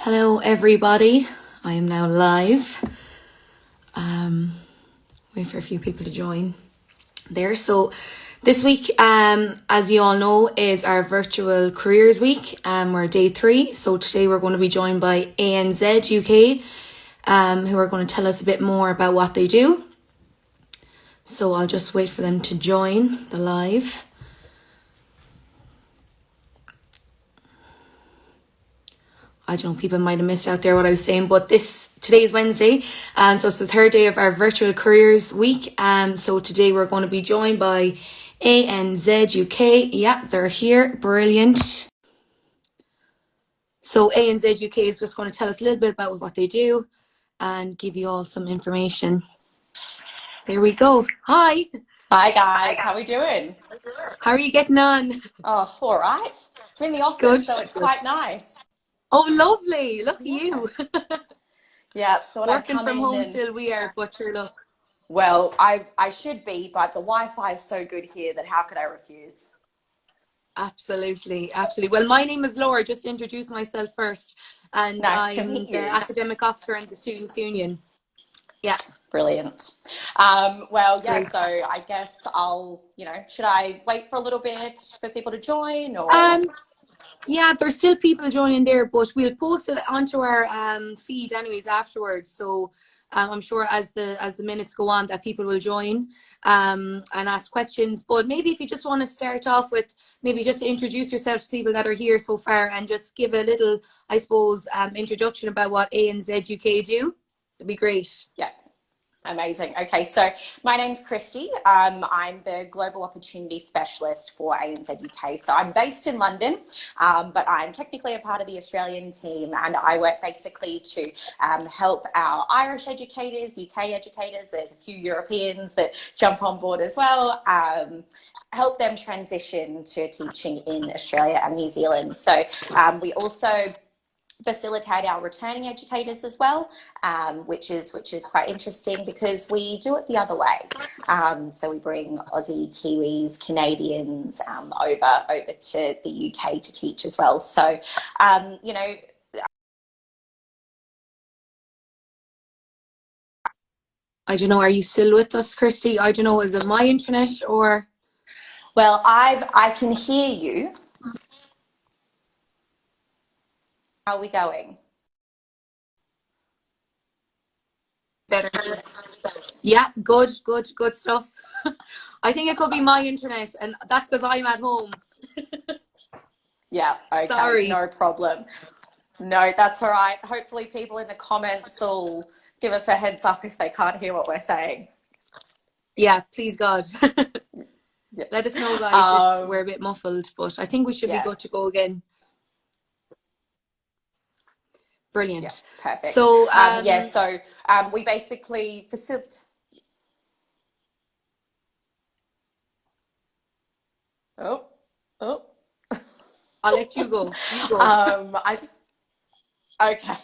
Hello everybody, I am now live. Wait for a few people to join there. So this week, as you all know, is our virtual careers week. We're day 3. So today we're going to be joined by ANZ UK, who are going to tell us a bit more about what they do. So I'll just wait for them to join the live. I don't know, people might have missed out there what I was saying, but today is Wednesday, so it's the 3rd day of our virtual careers week. So today we're going to be joined by ANZ UK. Yeah, they're here. Brilliant. So ANZ UK is just going to tell us a little bit about what they do and give you all some information. Here we go. Hi. Hi guys, how are we doing? How are you getting on? Oh, all right. I'm in the office, Good. so it's quite nice. Oh, lovely. Look at you. Yeah, thought I'd Working come from in home and still we are, but sure, look. well, I should be, but the Wi-Fi is so good here that how could I refuse? Absolutely. Well, my name is Laura. Just to introduce myself first, and Nice to I'm meet the you. academic officer in the Students' Union. Yeah. Brilliant. Well, yeah, Great. so I guess should I wait for a little bit for people to join or? Yeah, there's still people joining there, but we'll post it onto our feed anyways afterwards. So I'm sure as the minutes go on that people will join and ask questions. But maybe if you just want to start off with maybe just introduce yourself to people that are here so far and just give a little, I suppose, introduction about what ANZ UK do, that'd be great. Yeah. Amazing. Okay, so my name's Kristy. I'm the Global Opportunity Specialist for ANZ UK. So I'm based in London, but I'm technically a part of the Australian team, and I work basically to help our Irish educators, UK educators. There's a few Europeans that jump on board as well. Help them transition to teaching in Australia and New Zealand. So we also facilitate our returning educators as well, which is quite interesting because we do it the other way. So we bring Aussie, Kiwis, Canadians over to the UK to teach as well. So I don't know. Are you still with us, Kristy? I don't know. Is it my internet or? Well, I can hear you. How are we going? Better. Yeah, good stuff. I think it could be my internet, and that's because I'm at home. Yeah, okay, Sorry. no problem. No, that's all right. Hopefully people in the comments will give us a heads up if they can't hear what we're saying. Yeah, please God. Yeah. Let us know, guys, if we're a bit muffled, but I think we should be good to go again. Brilliant. Yeah, perfect. So, we basically facilitate. Oh. I'll let you go. Okay.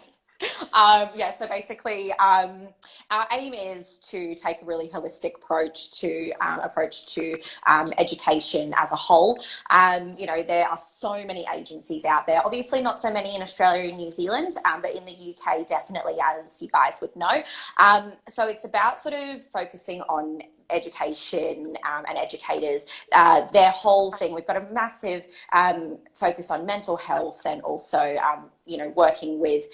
So basically, our aim is to take a really holistic approach to education as a whole. There are so many agencies out there. Obviously, not so many in Australia and New Zealand, but in the UK, definitely, as you guys would know. So it's about sort of focusing on education and educators, their whole thing. We've got a massive focus on mental health and also, working with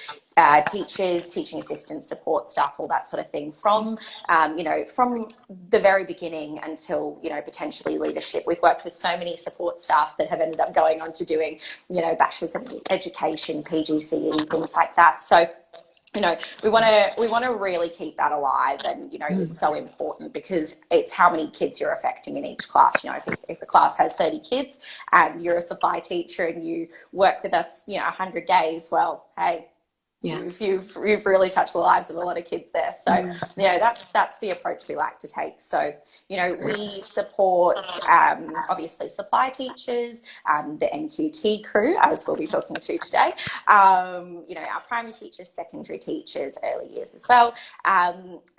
teachers, teaching assistants, support staff, all that sort of thing from the very beginning until, potentially leadership. We've worked with so many support staff that have ended up going on to doing, bachelor's of education, PGCE, things like that. So, we want to really keep that alive, and it's so important because it's how many kids you're affecting in each class. If a class has 30 kids and you're a supply teacher and you work with us 100 days, well, hey, you've really touched the lives of a lot of kids there. So that's the approach we like to take. So we support obviously supply teachers, the NQT crew, as we'll be talking to today, our primary teachers, secondary teachers, early years as well.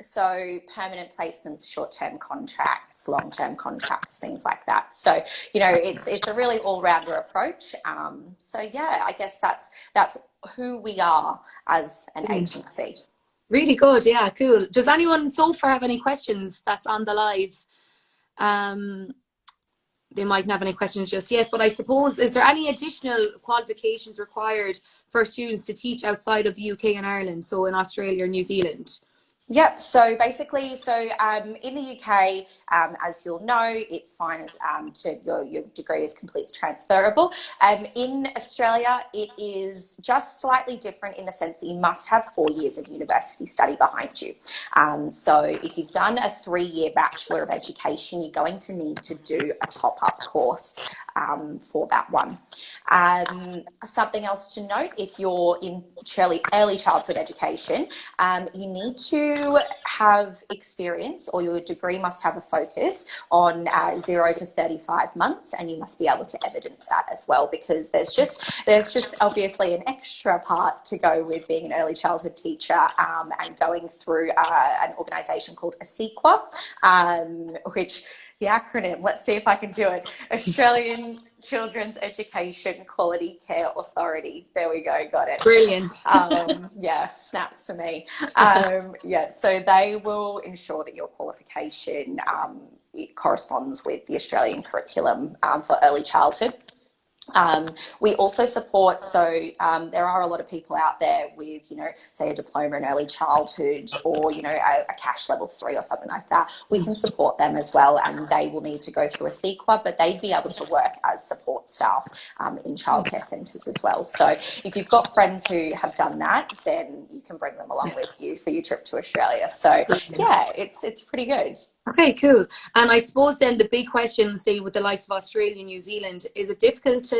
So permanent placements, short-term contracts, long-term contracts, things like that. So it's a really all-rounder approach. I guess that's who we are as an agency. Really good. Yeah, cool. Does anyone so far have any questions that's on the live? They mightn't have any questions just yet, but I suppose, is there any additional qualifications required for students to teach outside of the UK and Ireland, so in Australia or New Zealand? Yep. So basically, in the UK, as you'll know, it's fine to your degree is completely transferable. In Australia, it is just slightly different in the sense that you must have 4 years of university study behind you. So if you've done a 3-year Bachelor of Education, you're going to need to do a top-up course for that one. Something else to note, if you're in early childhood education, you need to have experience, or your degree must have a focus on 0 to 35 months, and you must be able to evidence that as well, because there's just obviously an extra part to go with being an early childhood teacher, and going through an organisation called ASIQA, which the acronym, let's see if I can do it, Australian Children's Education Quality Care Authority. There we go, got it. Brilliant. Yeah, snaps for me. Yeah, so they will ensure that your qualification it corresponds with the Australian curriculum for early childhood. We also support, there are a lot of people out there with, say a diploma in early childhood, or, a cash level 3 or something like that. We can support them as well, and they will need to go through a CEQA, but they'd be able to work as support staff in childcare centres as well. So if you've got friends who have done that, then you can bring them along with you for your trip to Australia. So yeah, it's pretty good. Okay, cool. And I suppose then the big question, say with the likes of Australia and New Zealand, is it difficult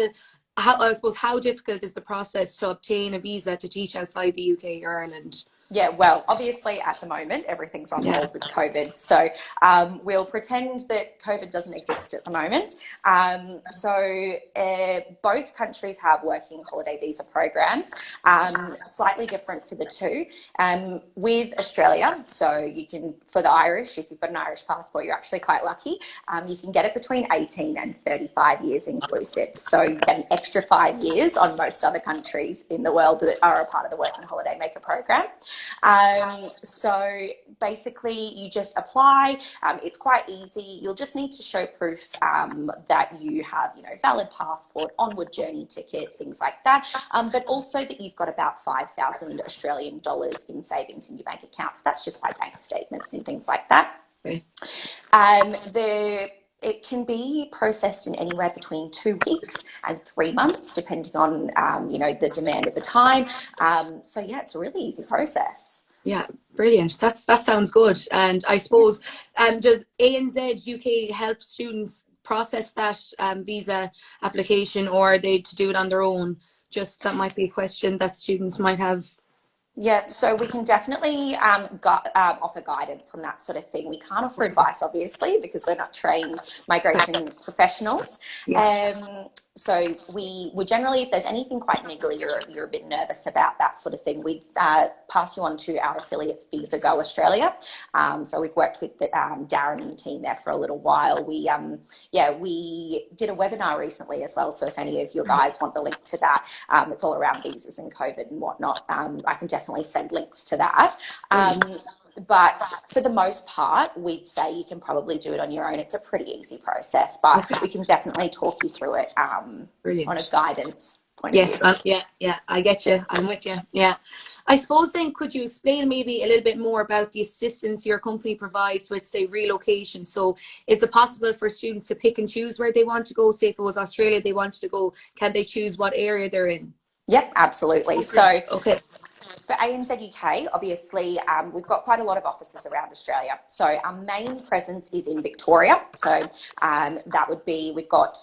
how difficult is the process to obtain a visa to teach outside the UK or Ireland? Yeah, well, obviously at the moment, everything's on hold with COVID. So we'll pretend that COVID doesn't exist at the moment. Both countries have working holiday visa programs, slightly different for the two. With Australia, so you can, for the Irish, if you've got an Irish passport, you're actually quite lucky. You can get it between 18 and 35 years inclusive. So you get an extra 5 years on most other countries in the world that are a part of the Working Holiday Maker program. So basically you just apply. It's quite easy. You'll just need to show proof that you have, valid passport, onward journey ticket, things like that. But also that you've got about 5,000 Australian dollars in savings in your bank accounts. That's just by bank statements and things like that. Okay. It can be processed in anywhere between 2 weeks and 3 months, depending on, the demand at the time. So yeah, it's a really easy process. Yeah, brilliant. That sounds good. And I suppose, does ANZ UK help students process that visa application, or are they to do it on their own? Just that might be a question that students might have. Yeah, so we can definitely offer guidance on that sort of thing. We can't offer advice, obviously, because we're not trained migration professionals. So we would generally, if there's anything quite niggly or you're a bit nervous about that sort of thing, we'd pass you on to our affiliates, Visa Go Australia. So we've worked with Darren and the team there for a little while. We did a webinar recently as well. So if any of your guys want the link to that, it's all around visas and COVID and whatnot. I can definitely send links to that. But for the most part, we'd say you can probably do it on your own. It's a pretty easy process, but we can definitely talk you through it on a guidance point of view. Yeah, I get you. I'm with you. Yeah. I suppose then, could you explain maybe a little bit more about the assistance your company provides with, say, relocation? So is it possible for students to pick and choose where they want to go? Say if it was Australia they wanted to go, can they choose what area they're in? Yep, absolutely. For ANZ UK, obviously, we've got quite a lot of offices around Australia. So our main presence is in Victoria. So that would be, we've got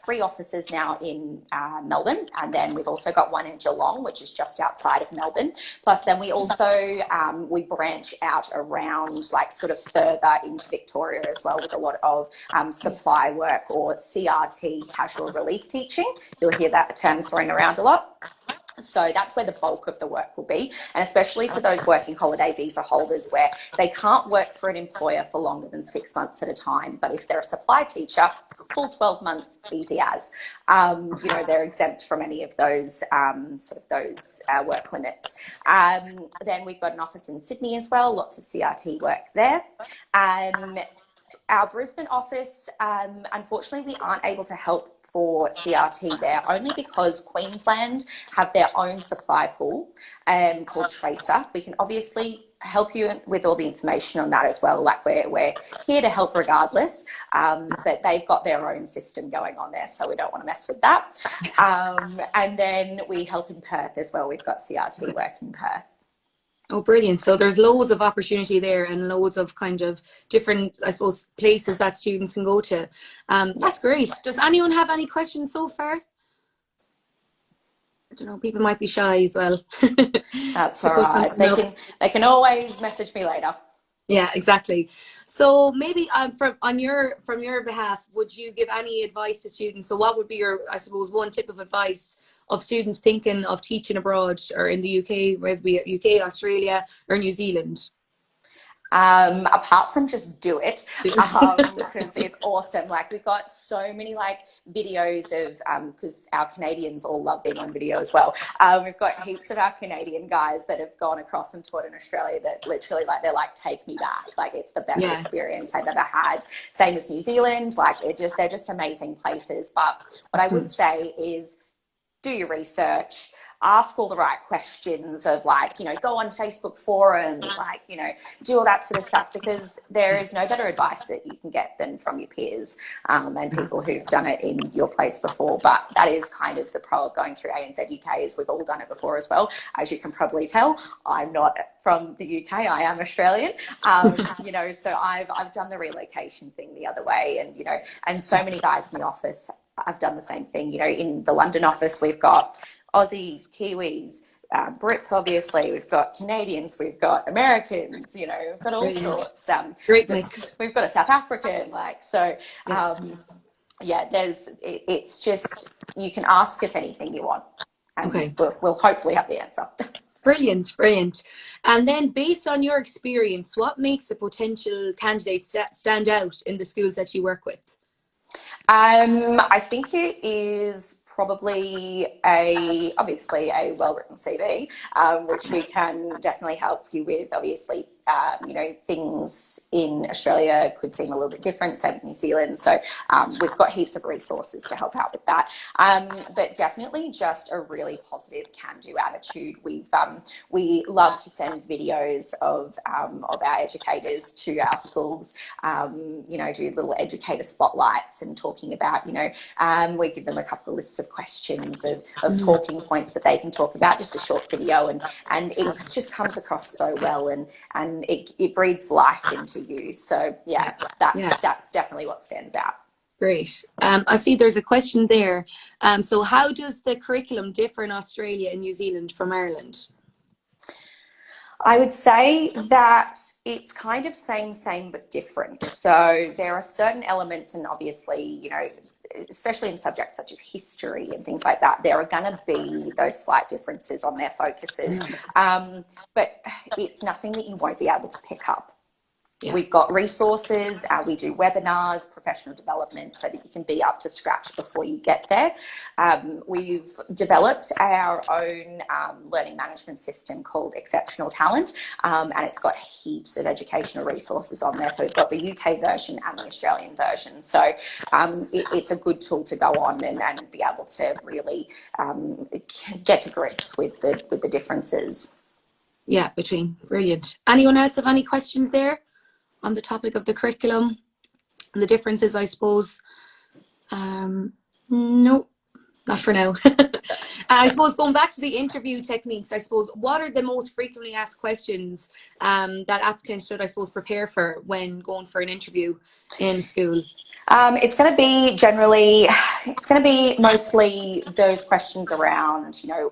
3 offices now in Melbourne, and then we've also got one in Geelong, which is just outside of Melbourne. Plus then we also, we branch out around like sort of further into Victoria as well, with a lot of supply work or CRT, casual relief teaching. You'll hear that term thrown around a lot. So that's where the bulk of the work will be, and especially for those working holiday visa holders where they can't work for an employer for longer than 6 months at a time. But if they're a supply teacher, full 12 months, easy as. You know, they're exempt from any of those work limits. Then we've got an office in Sydney as well, lots of CRT work there. Our Brisbane office, unfortunately, we aren't able to help for CRT there, only because Queensland have their own supply pool called Tracer. We can obviously help you with all the information on that as well. Like we're here to help regardless, but they've got their own system going on there, so we don't want to mess with that. And then we help in Perth as well. We've got CRT work in Perth. Oh, brilliant. So there's loads of opportunity there and loads of kind of different, I suppose, places that students can go to. That's great. Does anyone have any questions so far? I don't know, people might be shy as well. That's all right. They can always message me later. Yeah, exactly. So maybe from your behalf, would you give any advice to students? So what would be your, I suppose, one tip of advice of students thinking of teaching abroad or in the UK, whether it be UK, Australia or New Zealand? Apart from just do it, because it's awesome. Like we've got so many like videos of, because our Canadians all love being on video as well. We've got heaps of our Canadian guys that have gone across and taught in Australia that literally like, they're like, take me back. Like it's the best experience I've ever had. Same as New Zealand. Like they're just amazing places. But what I would say is do your research. Ask all the right questions of like, you know, go on Facebook forums, like, you know, do all that sort of stuff, because there is no better advice that you can get than from your peers and people who've done it in your place before. But that is kind of the pro of going through ANZ UK, is we've all done it before as well. As you can probably tell, I'm not from the UK, I am Australian, you know, so I've done the relocation thing the other way, and, you know, and so many guys in the office, I've done the same thing. You know, in the London office, we've got Aussies, Kiwis, Brits, obviously, we've got Canadians, we've got Americans, you know, we've got all sorts. Great mix. We've got a South African, like, so, yeah, it's just, you can ask us anything you want, and we'll hopefully have the answer. Brilliant, brilliant. And then based on your experience, what makes a potential candidate stand out in the schools that you work with? I think it is probably obviously a well-written CV, which we can definitely help you with. Obviously, you know, things in Australia could seem a little bit different, same with New Zealand. So we've got heaps of resources to help out with that. But definitely just a really positive can-do attitude. We love to send videos of our educators to our schools, you know, do little educator spotlights and talking about, you know, we give them a couple of lists of questions of talking points that they can talk about, just a short video, and it just comes across so well, and it breathes life into you. So yeah, that's definitely what stands out. Great. I see there's a question there. So how does the curriculum differ in Australia and New Zealand from Ireland? I would say that it's kind of same but different. So there are certain elements, and obviously, you know, especially in subjects such as history and things like that, there are going to be those slight differences on their focuses. But it's nothing that you won't be able to pick up. Yeah. We've got resources, we do webinars, professional development, so that you can be up to scratch before you get there. We've developed our own learning management system called Exceptional Talent, and it's got heaps of educational resources on there. So we've got the UK version and the Australian version. So it's a good tool to go on and be able to really get to grips with the differences. Yeah, brilliant. Anyone else have any questions there on the topic of the curriculum and the differences, I suppose? No, not for now. I suppose going back to the interview techniques, I suppose, what are the most frequently asked questions that applicants should, I suppose, prepare for when going for an interview in school? It's going to be mostly those questions around, you know,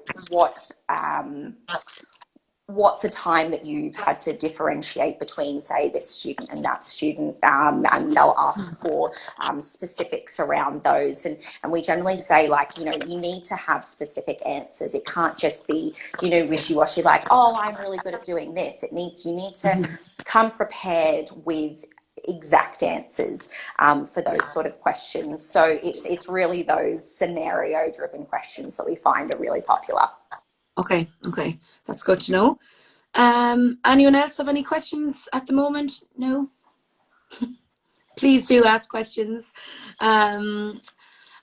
what's a time that you've had to differentiate between, say, this student and that student, and they'll ask for specifics around those. And we generally say, like, you know, you need to have specific answers. It can't just be, you know, wishy-washy, like, oh, I'm really good at doing this. You need to come prepared with exact answers for those sort of questions. So it's really those scenario-driven questions that we find are really popular. Okay, that's good to know. Anyone else have any questions at the moment? No? Please do ask questions. I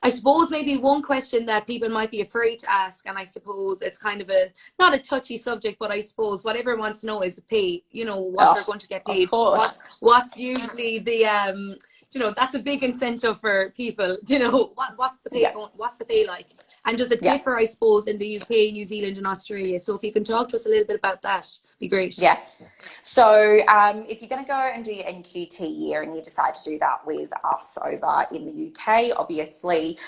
suppose maybe one question that people might be afraid to ask, and I suppose it's kind of not a touchy subject, but I suppose what everyone wants to know is the pay, you know, what they're going to get paid. What's usually the, you know, that's a big incentive for people, you know, what's the pay what's the pay like? And does it differ, I suppose, in the UK, New Zealand and Australia? So if you can talk to us a little bit about that, be great. Yeah. So if you're going to go and do your NQT year and you decide to do that with us over in the UK, obviously,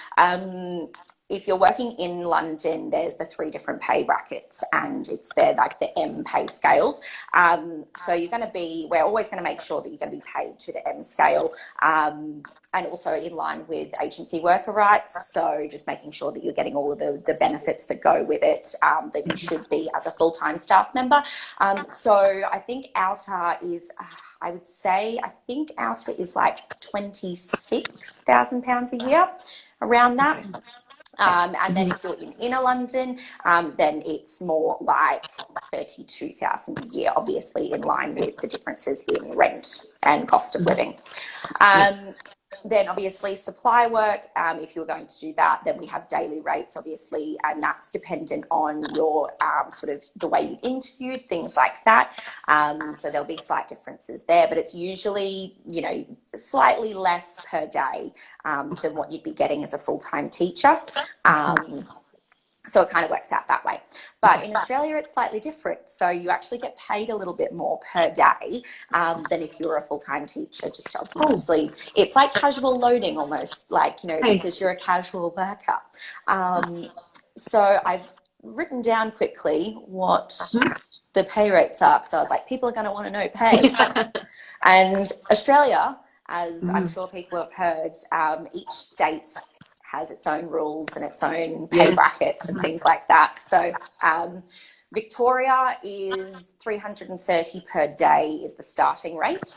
if you're working in London, there's the 3 different pay brackets, and they're like the M pay scales. So we're always going to make sure that you're going to be paid to the M scale, and also in line with agency worker rights. So just making sure that you're getting all of the benefits that go with it, that you should be as a full-time staff member. So I think outer is, I think outer is like £26,000 a year, around that. And then if you're in inner London, then it's more like 32,000 a year, obviously in line with the differences in rent and cost of living. Then obviously supply work, if you're going to do that, then we have daily rates, obviously, and that's dependent on your sort of the way you interviewed, things like that. So there'll be slight differences there, but it's usually, you know, slightly less per day than what you'd be getting as a full-time teacher. So it kind of works out that way. But in Australia, it's slightly different. So you actually get paid a little bit more per day than if you were a full-time teacher. Just obviously, it's like casual loading almost, like, you know, because you're a casual worker. So I've written down quickly what the pay rates are, because I was like, people are going to want to know pay. And Australia, as I'm sure people have heard, each state has its own rules and its own pay brackets and things like that. So Victoria is $330 per day is the starting rate.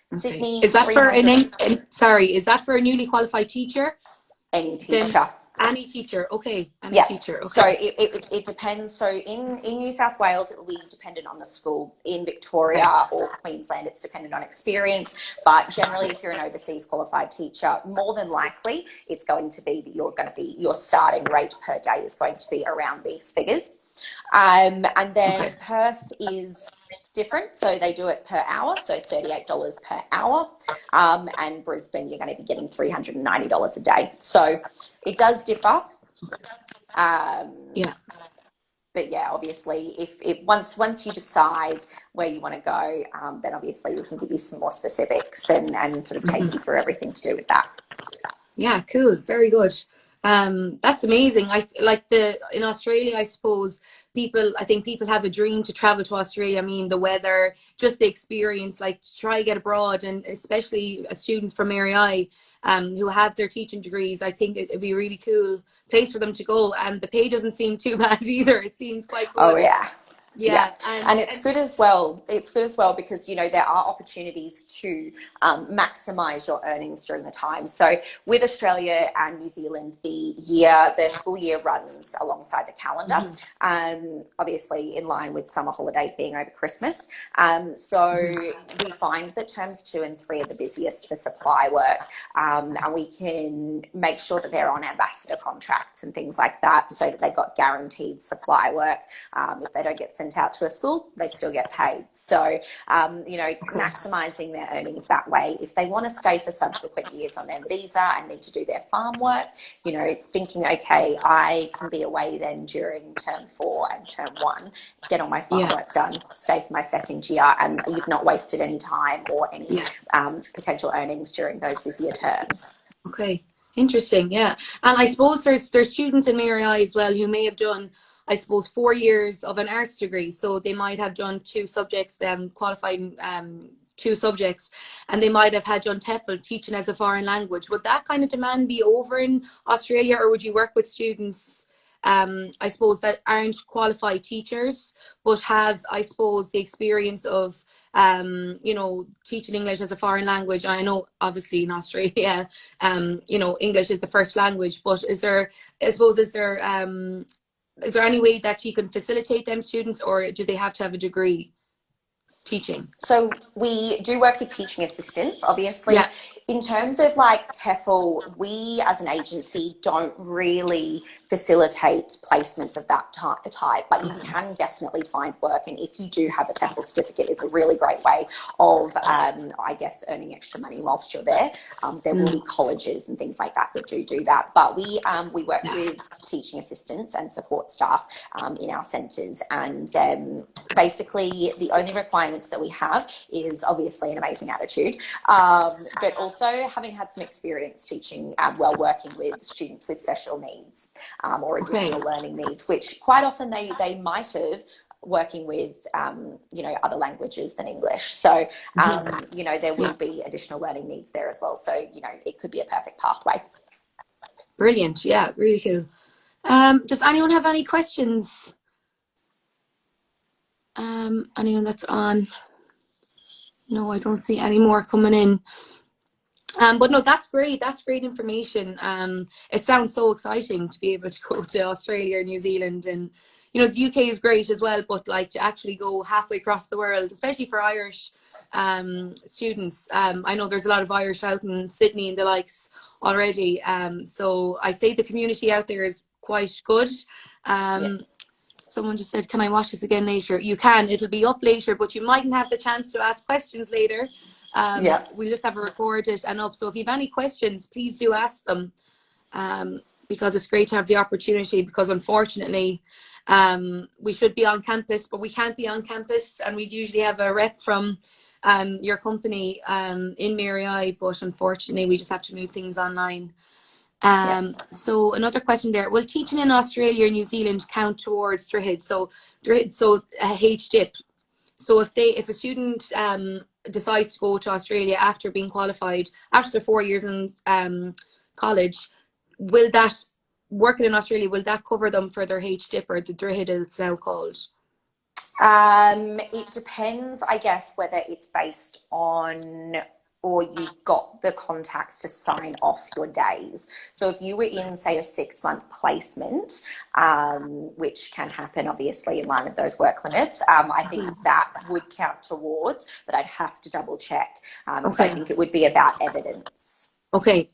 Sydney, is that for is that for a newly qualified teacher? Any teacher. Any teacher, okay. Teacher, okay. So it depends. So in New South Wales, it will be dependent on the school. In Victoria or Queensland, it's dependent on experience. But generally, if you're an overseas qualified teacher, more than likely, it's going to be that your starting rate per day is going to be around these figures. And then Perth is different, so they do it per hour, so $38 per hour, and Brisbane you're going to be getting $390 a day. So it does differ. But yeah, obviously, if once you decide where you want to go, then obviously we can give you some more specifics and sort of take you through everything to do with that. Yeah, cool, very good. That's amazing. In Australia, I suppose I think people have a dream to travel to Australia. I mean, the weather, just the experience, like to try get abroad, and especially students from MISU who have their teaching degrees. I think it'd be a really cool place for them to go, and the pay doesn't seem too bad either. It seems quite good. Oh yeah. Yeah. And it's good as well. It's good as well because, you know, there are opportunities to maximize your earnings during the time. So with Australia and New Zealand, the school year runs alongside the calendar, obviously in line with summer holidays being over Christmas. So we find that terms 2 and 3 are the busiest for supply work, and we can make sure that they're on ambassador contracts and things like that, so that they've got guaranteed supply work. If they don't get sent out to a school, they still get paid. So, you know, maximising their earnings that way. If they want to stay for subsequent years on their visa and need to do their farm work, you know, thinking, okay, I can be away then during term 4 and term 1, get all my farm work done, stay for my second year, and you've not wasted any time or any potential earnings during those busier terms. Okay, interesting, yeah. And I suppose there's students in MISU as well who may have done I suppose, 4 years of an arts degree. So they might have done two subjects, qualified two subjects, and they might have had done TEFL, teaching as a foreign language. Would that kind of demand be over in Australia, or would you work with students, I suppose, that aren't qualified teachers, but have, I suppose, the experience of, you know, teaching English as a foreign language? And I know, obviously, in Australia, you know, English is the first language, but is there, I suppose, is there any way that you can facilitate them students, or do they have to have a degree teaching? So we do work with teaching assistants, obviously. Yeah. In terms of like TEFL, we as an agency don't really facilitate placements of that type, but you can definitely find work. And if you do have a TEFL certificate, it's a really great way of, I guess, earning extra money whilst you're there. There will be colleges and things like that that do that. But we work with teaching assistants and support staff in our centres. And basically, the only requirements that we have is obviously an amazing attitude, but also having had some experience teaching, working with students with special needs or additional learning needs, which quite often they might have working with, you know, other languages than English. So, you know, there will be additional learning needs there as well. So, you know, it could be a perfect pathway. Brilliant. Yeah, really cool. Does anyone have any questions? Anyone that's on? No, I don't see any more coming in. But no, that's great. That's great information. It sounds so exciting to be able to go to Australia or New Zealand, and you know, the UK is great as well, but like to actually go halfway across the world, especially for Irish students. I know there's a lot of Irish out in Sydney and the likes already. So I say the community out there is quite good. Someone just said, can I watch this again later? You can. It'll be up later, but you mightn't have the chance to ask questions later. We just have it recorded and up. So if you have any questions, please do ask them, because it's great to have the opportunity, because unfortunately we should be on campus, but we can't be on campus, and we'd usually have a rep from your company in Mary, but unfortunately we just have to move things online. So another question there: will teaching in Australia or New Zealand count towards DRIHD? So HDIP. So if a student decides to go to Australia after being qualified, after the 4 years in college, will that, working in Australia, will that cover them for their HDIP, or the DRIHD as it's now called? It depends, I guess, whether it's based on, or you've got the contacts to sign off your days. So if you were in, say, a 6-month placement, which can happen obviously in line with those work limits, I think that would count towards, but I'd have to double check. So I think it would be about evidence. Okay.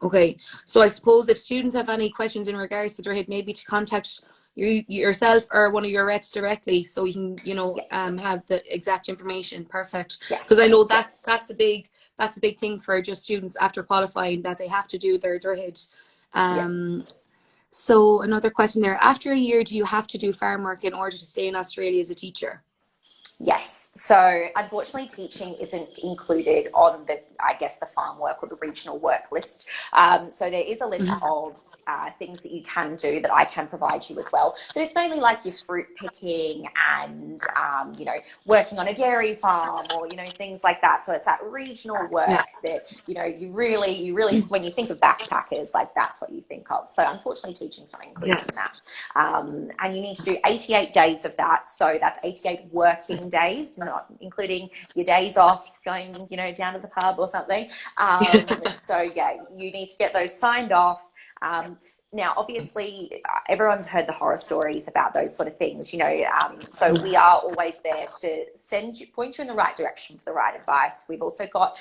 So I suppose if students have any questions in regards to DRIHD, maybe to contact yourself or one of your reps directly, so we can, you know, have the exact information. Perfect. Because I know that's a big thing for just students after qualifying, that they have to do their DRIHD. So another question there: after a year, do you have to do farm work in order to stay in Australia as a teacher? Yes. So unfortunately, teaching isn't included on the, I guess, the farm work or the regional work list. So there is a list of things that you can do that I can provide you as well. But it's mainly like your fruit picking and, you know, working on a dairy farm, or, you know, things like that. So it's that regional work that, you know, you really, when you think of backpackers, like that's what you think of. So unfortunately, teaching's not included in that. And you need to do 88 days of that. So that's 88 working days, not including your days off, going, you know, down to the pub or something. So yeah, you need to get those signed off. Now, obviously, everyone's heard the horror stories about those sort of things, you know, so we are always there to point you in the right direction for the right advice. We've also got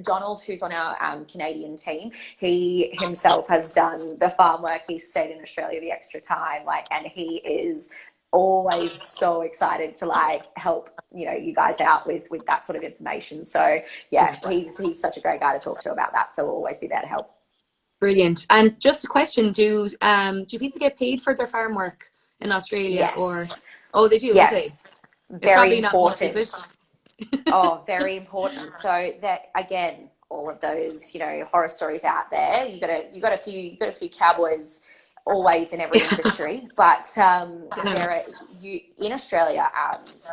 Donald, who's on our Canadian team. He himself has done the farm work. He's stayed in Australia the extra time, and he is always so excited to help, you know, you guys out with that sort of information. So yeah, he's such a great guy to talk to about that. So we'll always be there to help. Brilliant. And just a question: do people get paid for their farm work in Australia? Yes. Or they do? Yes. Okay. Very important. Not much, is it? Oh, very important. So that, again, all of those, you know, horror stories out there. You got a few cowboys always in every industry, but there are in Australia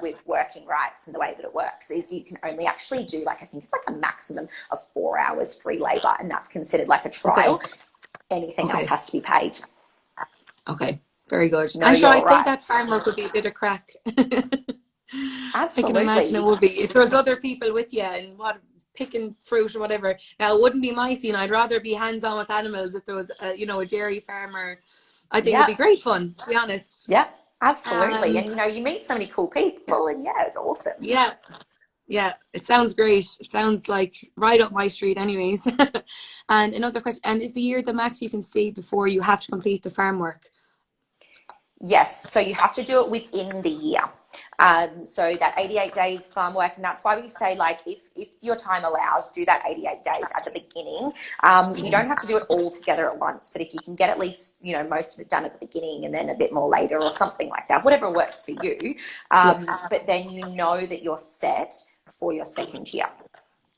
with working rights, and the way that it works is you can only actually do I think it's a maximum of 4 hours free labour, and that's considered like a trial. Okay. Anything else has to be paid. Okay, very good. Know I'm sure your I'd say that rights. farm work would be a bit of crack. Absolutely. I can imagine it would be if there was other people with you and picking fruit or whatever. Now, it wouldn't be my scene. I'd rather be hands-on with animals if there was a dairy farmer. I think it'd be great fun, to be honest. Yeah, absolutely. And you meet so many cool people, and it's awesome. Yeah, it sounds great. It sounds like right up my street anyways. And another question, and is the year the max you can stay before you have to complete the farm work? Yes, so you have to do it within the year. So that 88 days farm work, and that's why we say if your time allows, do that 88 days at the beginning. You don't have to do it all together at once, but if you can get at least most of it done at the beginning and then a bit more later or something like that, whatever works for you. But then you know that you're set for your second year.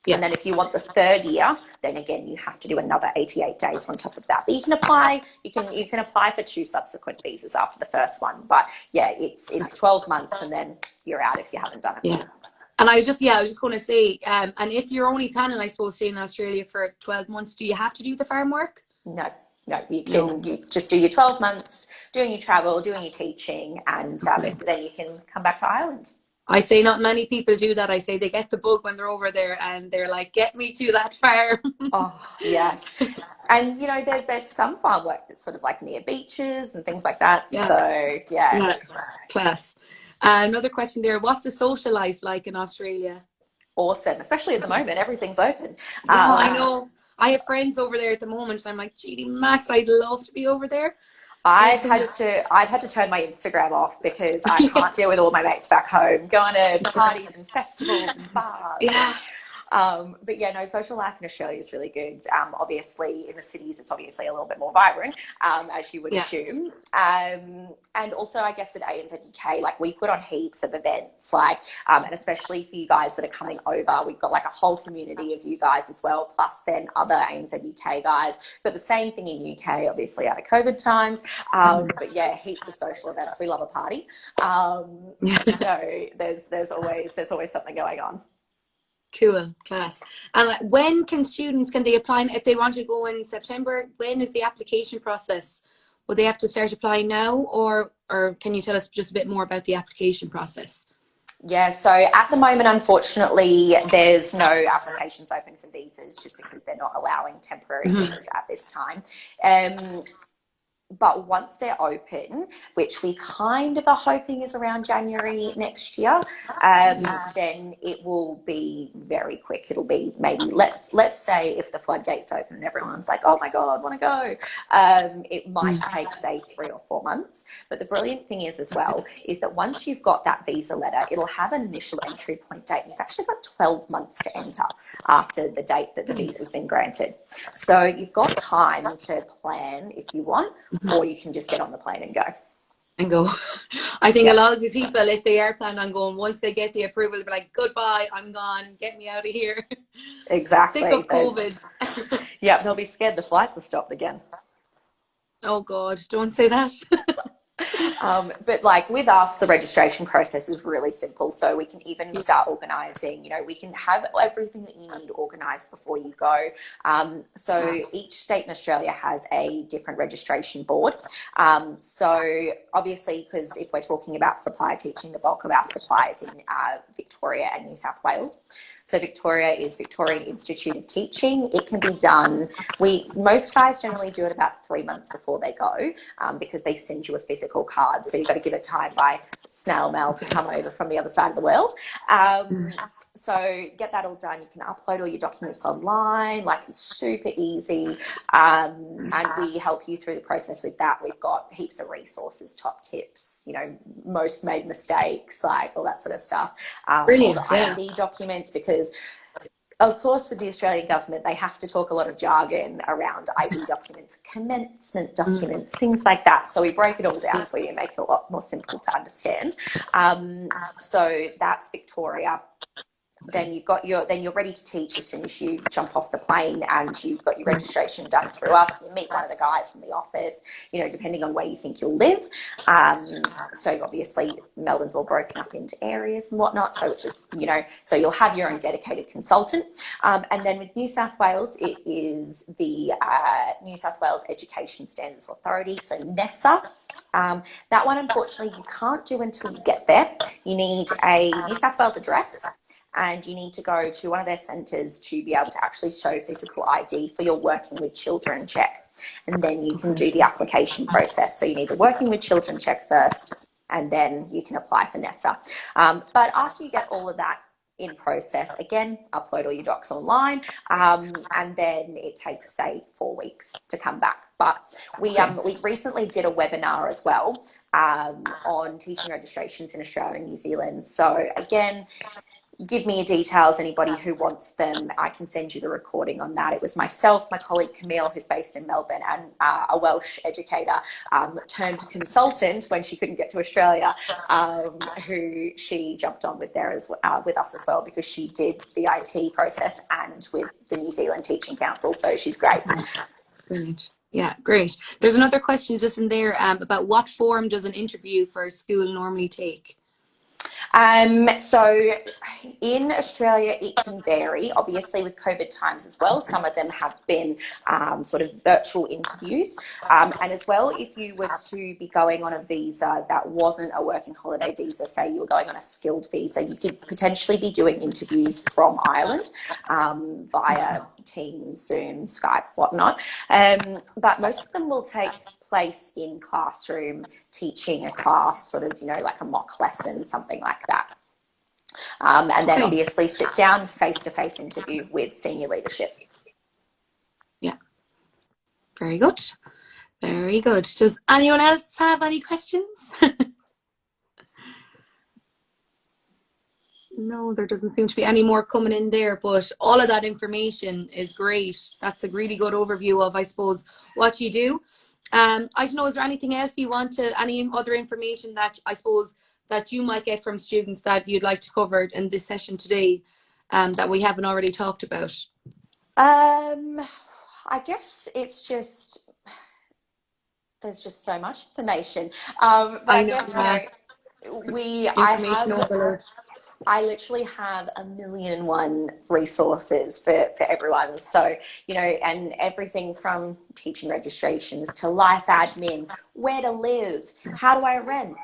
And then if you want the third year, then again you have to do another 88 days on top of that. But you can apply. You can apply for 2 subsequent visas after the first one. But yeah, it's 12 months, and then you're out if you haven't done it. Yeah. And I was just going to say, and if you're only planning, I suppose, staying in Australia for 12 months, do you have to do the farm work? No, you just do your 12 months, doing your travel, doing your teaching, and then you can come back to Ireland. I say not many people do that. I say they get the bug when they're over there and they're like, get me to that farm. Oh, yes. And, there's some farm work that's sort of near beaches and things like that. Yeah. So, yeah. Class. Another question there. What's the social life like in Australia? Awesome. Especially at the moment, everything's open. I know. I have friends over there at the moment. And I'm like, gee, Max, I'd love to be over there. I've had to turn my Instagram off because I can't deal with all my mates back home going to parties and festivals and bars. Yeah. But yeah, no, social life in Australia is really good. Obviously in the cities, it's obviously a little bit more vibrant, as you would assume. And also I guess with ANZ UK, we put on heaps of events, and especially for you guys that are coming over, we've got a whole community of you guys as well, plus then other ANZ UK guys. But the same thing in UK, obviously out of COVID times. But yeah, heaps of social events. We love a party. So there's always something going on. Cool, class. And when can they apply if they want to go in September? When is the application process? Will they have to start applying now, or can you tell us just a bit more about the application process? Yeah, so at the moment, unfortunately, there's no applications open for visas just because they're not allowing temporary visas at this time. But once they're open, which we kind of are hoping is around January next year, then it will be very quick. It'll be maybe, let's say if the floodgates open and everyone's like, oh my God, want to go. It might take, say, 3 or 4 months. But the brilliant thing is as well, is that once you've got that visa letter, it'll have an initial entry point date. And you've actually got 12 months to enter after the date that the visa's been granted. So you've got time to plan if you want, or you can just get on the plane and go. I think a lot of these people, if they are planning on going, once they get the approval, they'll be like, goodbye, I'm gone, get me out of here. Exactly. Sick of COVID. Yeah, they'll be scared the flights are stopped again. Oh God, don't say that. But with us, the registration process is really simple. So we can even start organising, we can have everything that you need organised before you go. So each state in Australia has a different registration board. So obviously, because if we're talking about supply teaching, the bulk of our supply is in Victoria and New South Wales. So Victoria is Victorian Institute of Teaching. It can be done. Most guys generally do it about 3 months before they go, because they send you a physical card. So you've got to give it time by snail mail to come over from the other side of the world. So get that all done. You can upload all your documents online. It's super easy. And we help you through the process with that. We've got heaps of resources, top tips, most made mistakes, all that sort of stuff. Brilliant. All the ID documents, because of course, with the Australian government, they have to talk a lot of jargon around ID documents, commencement documents, things like that. So we break it all down for you and make it a lot more simple to understand. So that's Victoria. then you're ready to teach as soon as you jump off the plane, and you've got your registration done through us. You meet one of the guys from the office, depending on where you think you'll live. So obviously Melbourne's all broken up into areas and whatnot. So it's just, so you'll have your own dedicated consultant. And then with New South Wales, it is the New South Wales Education Standards Authority, so NESA. That one, unfortunately, you can't do until you get there. You need a New South Wales address, and you need to go to one of their centres to be able to actually show physical ID for your working with children check. And then you can do the application process. So you need the working with children check first, and then you can apply for NESA. But after you get all of that in process, again, upload all your docs online, and then it takes, say, 4 weeks to come back. But we recently did a webinar as well on teaching registrations in Australia and New Zealand. So again, give me your details, anybody who wants them. I can send you the recording on that. It was myself, my colleague Camille, who's based in Melbourne, and a Welsh educator turned consultant when she couldn't get to Australia, who she jumped on with with us as well, because she did the IT process and with the New Zealand Teaching Council. So she's great. Brilliant. Yeah, great. There's another question just in there about what form does an interview for a school normally take? So in Australia, it can vary, obviously with COVID times as well. Some of them have been sort of virtual interviews. And as well, if you were to be going on a visa that wasn't a working holiday visa, say you were going on a skilled visa, you could potentially be doing interviews from Ireland via Teams, Zoom, Skype, whatnot. But most of them will take place in classroom, teaching a class, sort of, like a mock lesson, something like that. And then obviously sit down, face-to-face interview with senior leadership. Yeah. Very good. Very good. Does anyone else have any questions? No, there doesn't seem to be any more coming in there, but all of that information is great. That's a really good overview of, I suppose, what you do. I don't know, is there anything else you want to, any other information that I suppose that you might get from students that you'd like to cover in this session today that we haven't already talked about? I guess it's just, there's just so much information. But I guess, I literally have 1,000,001 resources for everyone. So, and everything from teaching registrations to life admin, where to live, how do I rent,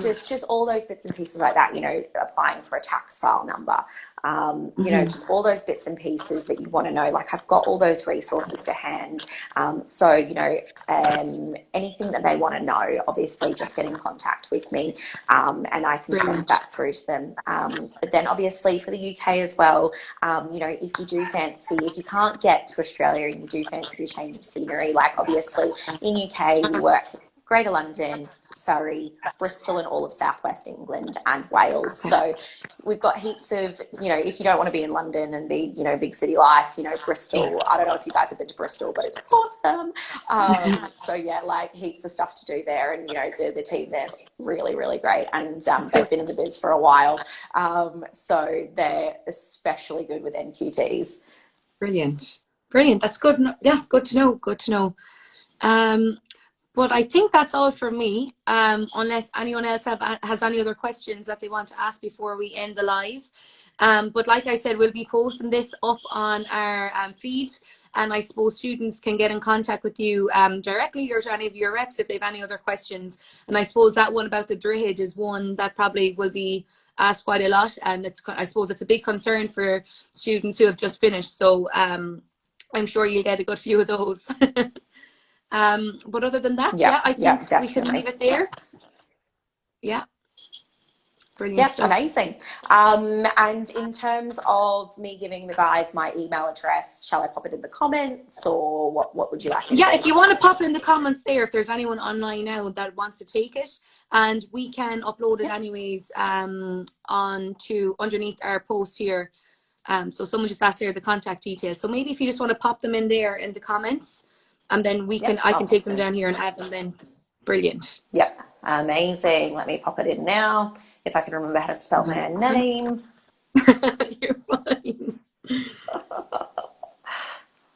just all those bits and pieces like that, applying for a tax file number, just all those bits and pieces that you want to know. Like, I've got all those resources to hand. So, anything that they want to know, obviously just get in contact with me, and I can send that through to them. But then obviously for the UK as well, if you do fancy, if you can't get to Australia and you do fancy a change of scenery, like obviously in UK we work Greater London, Surrey, Bristol, and all of southwest England and Wales. So we've got heaps of, if you don't want to be in London and be, big city life, Bristol, I don't know if you guys have been to Bristol, but it's awesome. So yeah, like heaps of stuff to do there. And, the team there's really, really great. And they've been in the biz for a while. So they're especially good with NQTs. Brilliant. Brilliant. That's good. Yeah, good to know. Good to know. But I think that's all from me, unless anyone else has any other questions that they want to ask before we end the live. But like I said, we'll be posting this up on our feed, and I suppose students can get in contact with you directly, or to any of your reps if they have any other questions. And I suppose that one about the DRIHD is one that probably will be asked quite a lot, and I suppose it's a big concern for students who have just finished. So I'm sure you'll get a good few of those. But other than that, I think we can leave it there. Yeah. Brilliant stuff. Amazing. And in terms of me giving the guys my email address, shall I pop it in the comments, or what would you like? If you want to pop it in the comments there, if there's anyone online now that wants to take it, and we can upload it anyways underneath our post here. So someone just asked there the contact details. So maybe if you just want to pop them in there in the comments, and then I can take them down here and add them then. Brilliant. Yep. Amazing. Let me pop it in now. If I can remember how to spell my name. You're fine.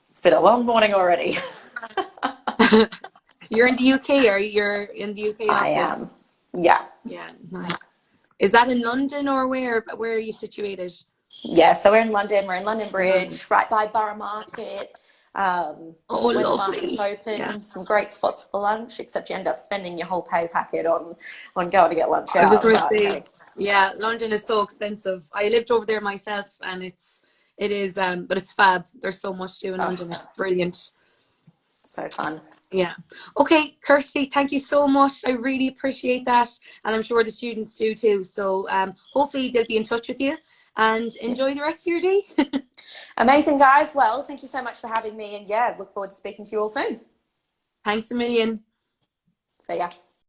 It's been a long morning already. You're in the UK, or you're in the UK I office? am. Yeah. Yeah, nice. Is that in London, or where are you situated? Yeah, so we're in London. We're in London Bridge, right by Borough Market. Oh, When the lovely. market's open, Yeah. some great spots for lunch, except you end up spending your whole pay packet on going to get lunch I was just out. going to But say, hey, yeah, London is so expensive. I lived over there myself, and it is, but it's fab. There's so much to do in London. It's brilliant. so fun. Yeah. Okay, Kirsty, thank you so much. I really appreciate that. And I'm sure the students do too. So hopefully they'll be in touch with you, and enjoy the rest of your day. Amazing, guys. Well, thank you so much for having me. And yeah, look forward to speaking to you all soon. Thanks a million. See ya.